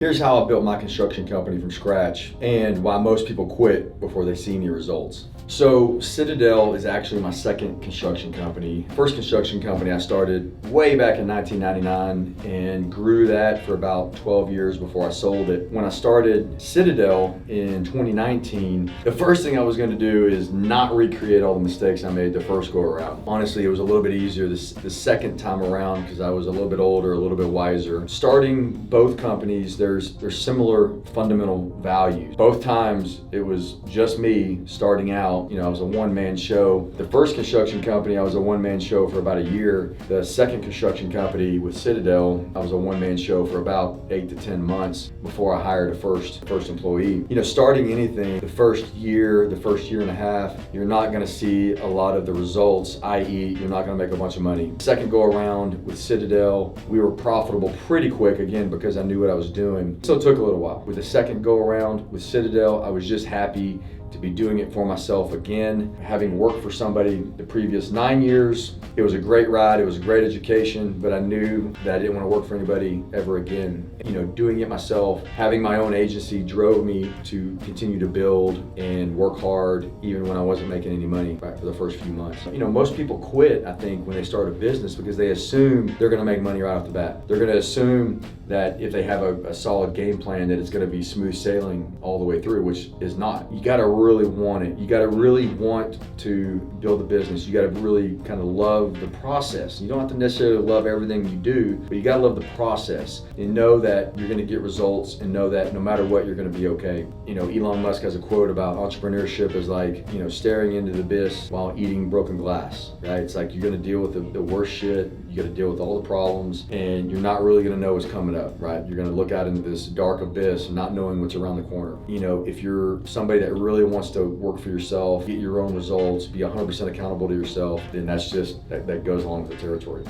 Here's how I built my construction company from scratch and why most people quit before they see any results. So Citadel is actually my second construction company. First construction company I started way back in 1999 and grew that for about 12 years before I sold it. When I started Citadel in 2019, the first thing I was going to do is not recreate all the mistakes I made the first go around. Honestly, it was a little bit easier the second time around because I was a little bit older, a little bit wiser. Starting both companies, there's similar fundamental values. Both times it was just me starting out. I was a one-man show. The first construction company, I was a one-man show for about a year. The second construction company with Citadel, I was a one-man show for about 8 to 10 months before I hired a first employee. Starting anything, the first year and a half, you're not going to see a lot of the results, i.e. you're not going to make a bunch of money. Second go around with Citadel, we were profitable pretty quick, again, because I knew what I was doing. So it took a little while. With the second go around with Citadel, I was just happy to be doing it for myself again. Having worked for somebody the previous 9 years, it was a great ride, it was a great education, but I knew that I didn't want to work for anybody ever again. Doing it myself, having my own agency drove me to continue to build and work hard even when I wasn't making any money back for the first few months. Most people quit, I think, when they start a business because they assume they're going to make money right off the bat. They're going to assume that if they have a solid game plan that it's going to be smooth sailing all the way through, which is not. You got to really want it. You got to really want to build a business. You got to really kind of love the process. You don't have to necessarily love everything you do, but you got to love the process and know that you're going to get results and know that no matter what, you're going to be okay. Elon Musk has a quote about entrepreneurship is like, staring into the abyss while eating broken glass, right? It's like you're going to deal with the worst shit. You got to deal with all the problems and you're not really going to know what's coming up, right? You're going to look out into this dark abyss not knowing what's around the corner. If you're somebody that really wants to work for yourself, get your own results, be 100% accountable to yourself, then that goes along with the territory.